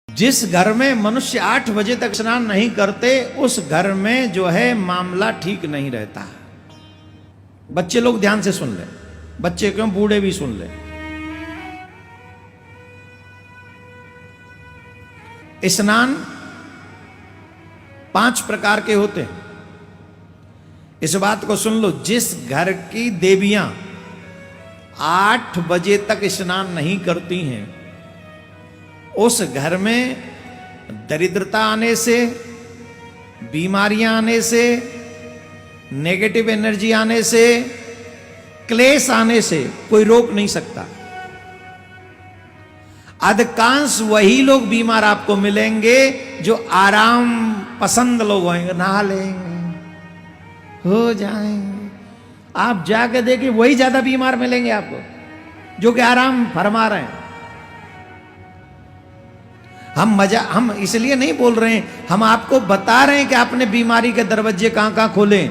जिस घर में मनुष्य 8 बजे तक स्नान नहीं करते उस घर में जो है मामला ठीक नहीं रहता। बच्चे लोग ध्यान से सुन ले, बच्चे क्यों बूढ़े भी सुन ले। स्नान 5 प्रकार के होते हैं। इस बात को सुन लो, जिस घर की देवियां 8 बजे तक स्नान नहीं करती हैं उस घर में दरिद्रता आने से, बीमारियां आने से, नेगेटिव एनर्जी आने से, क्लेश आने से कोई रोक नहीं सकता। अधिकांश वही लोग बीमार आपको मिलेंगे जो आराम पसंद लोग होंगे, नहा लेंगे, हो जाएंगे। आप जाके देखिए वही ज्यादा बीमार मिलेंगे आपको जो कि आराम फरमा रहे हैं। हम इसलिए नहीं बोल रहे हैं, हम आपको बता रहे हैं कि आपने बीमारी के दरवाजे कहां कहां खोले।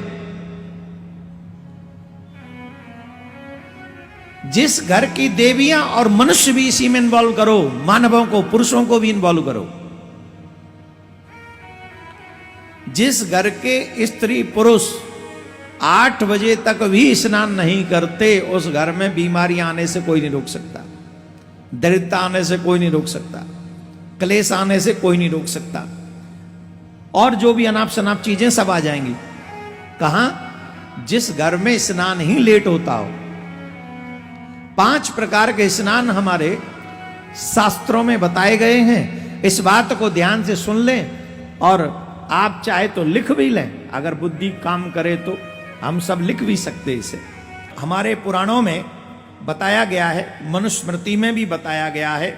जिस घर की देवियां और मनुष्य भी इसी में इन्वॉल्व करो, मानवों को, पुरुषों को भी इन्वॉल्व करो। जिस घर के स्त्री पुरुष 8 बजे तक भी स्नान नहीं करते उस घर में बीमारियां आने से कोई नहीं रोक सकता, दरिद्रता आने से कोई नहीं रोक सकता, क्लेश आने से कोई नहीं रोक सकता, और जो भी अनाप शनाप चीजें सब आ जाएंगी। कहां? जिस घर में स्नान ही लेट होता हो। 5 प्रकार के स्नान हमारे शास्त्रों में बताए गए हैं। इस बात को ध्यान से सुन लें और आप चाहे तो लिख भी लें, अगर बुद्धि काम करे तो हम सब लिख भी सकते इसे। हमारे पुराणों में बताया गया है, मनुस्मृति में भी बताया गया है,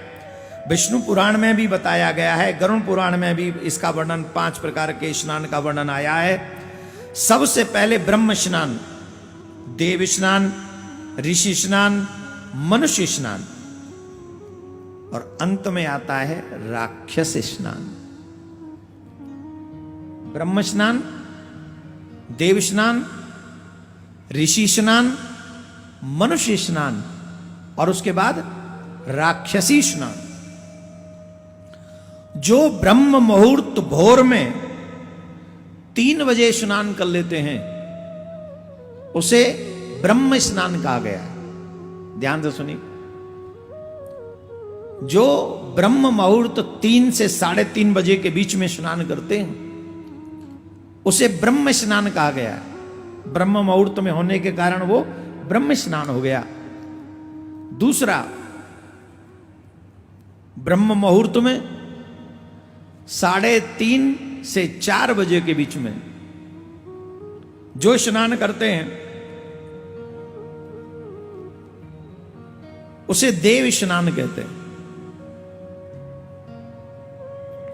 विष्णु पुराण में भी बताया गया है, गरुण पुराण में भी इसका वर्णन 5 प्रकार के स्नान का वर्णन आया है। सबसे पहले ब्रह्म स्नान, देव स्नान, ऋषि स्नान, मनुष्य स्नान, और अंत में आता है राक्षस स्नान। ब्रह्म स्नान, देव स्नान, ऋषि स्नान, मनुष्य स्नान, और उसके बाद राक्षसी स्नान। जो ब्रह्म मुहूर्त भोर में 3 बजे स्नान कर लेते हैं उसे ब्रह्म स्नान कहा गया है। ध्यान से सुनिए, जो ब्रह्म मुहूर्त 3 से 3:30 बजे के बीच में स्नान करते हैं उसे ब्रह्म स्नान कहा गया है। ब्रह्म मुहूर्त में होने के कारण वो ब्रह्म स्नान हो गया। दूसरा, ब्रह्म मुहूर्त में 3:30 से 4 बजे के बीच में जो स्नान करते हैं उसे देव स्नान कहते हैं।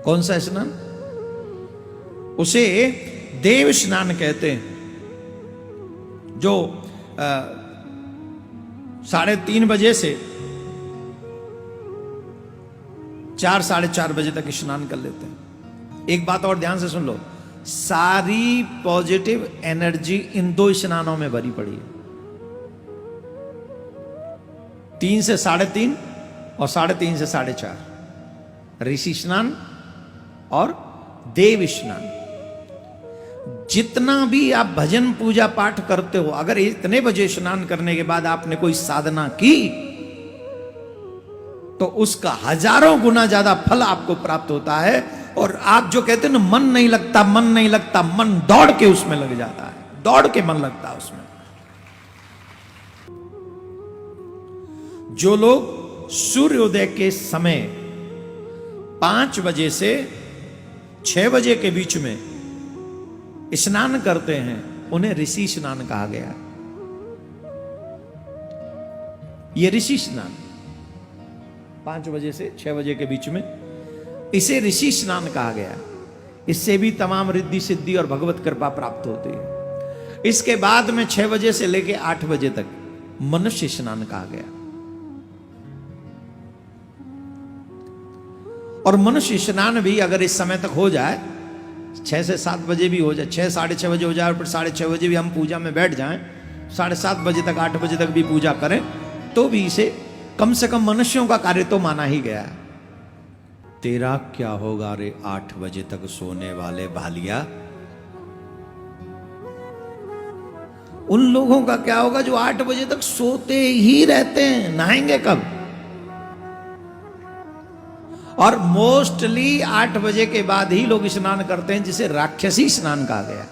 कौन सा स्नान? उसे देव स्नान कहते हैं। जो 3:30 बजे से 4, 4:30 बजे तक स्नान कर लेते हैं। एक बात और ध्यान से सुन लो, सारी पॉजिटिव एनर्जी इन 2 स्नानों में भरी पड़ी है। 3 से 3:30 और 3:30 से 4:30, ऋषि स्नान और देव स्नान। जितना भी आप भजन पूजा पाठ करते हो, अगर इतने बजे स्नान करने के बाद आपने कोई साधना की तो उसका हजारों गुना ज्यादा फल आपको प्राप्त होता है। और आप जो कहते हैं ना, मन नहीं लगता, मन नहीं लगता, मन दौड़ के उसमें लग जाता है, दौड़ के मन लगता है उसमें। जो लोग सूर्योदय के समय 5 बजे से 6 बजे के बीच में स्नान करते हैं उन्हें ऋषि स्नान कहा गया। ये ऋषि स्नान 5 बजे से 6 बजे के बीच में, इसे ऋषि स्नान कहा गया। इससे भी तमाम रिद्धि सिद्धि और भगवत कृपा प्राप्त होती है। इसके बाद में 6 बजे से लेकर 8 बजे तक मनुष्य स्नान कहा गया। और मनुष्य स्नान भी अगर इस समय तक हो जाए, 6 से 7 बजे भी हो जाए, 6, 6:30 बजे हो जाए, और फिर 6:30 बजे भी हम पूजा में बैठ जाएं, 7:30 बजे तक, 8 बजे तक भी पूजा करें, तो भी इसे कम से कम मनुष्यों का कार्य तो माना ही गया है। तेरा क्या होगा रे 8 बजे तक सोने वाले भालिया। उन लोगों का क्या होगा जो 8 बजे तक सोते ही रहते हैं, नहाएंगे कब। और मोस्टली 8 बजे के बाद ही लोग स्नान करते हैं, जिसे राक्षसी स्नान कहा गया।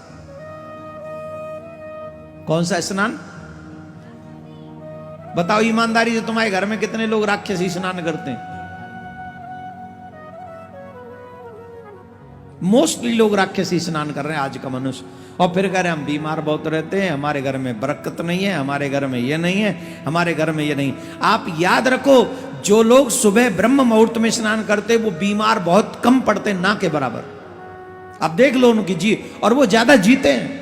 कौन सा स्नान बताओ ईमानदारी से, तुम्हारे घर में कितने लोग राक्षसी स्नान करते हैं। मोस्टली लोग राक्षसी स्नान कर रहे हैं आज का मनुष्य। और फिर कह रहे हम बीमार बहुत रहते हैं, हमारे घर में बरकत नहीं है, हमारे घर में ये नहीं है, हमारे घर में ये नहीं। आप याद रखो, जो लोग सुबह ब्रह्म मुहूर्त में स्नान करते वो बीमार बहुत कम पड़ते, ना के बराबर। आप देख लो उनकी जी, और वो ज्यादा जीते हैं।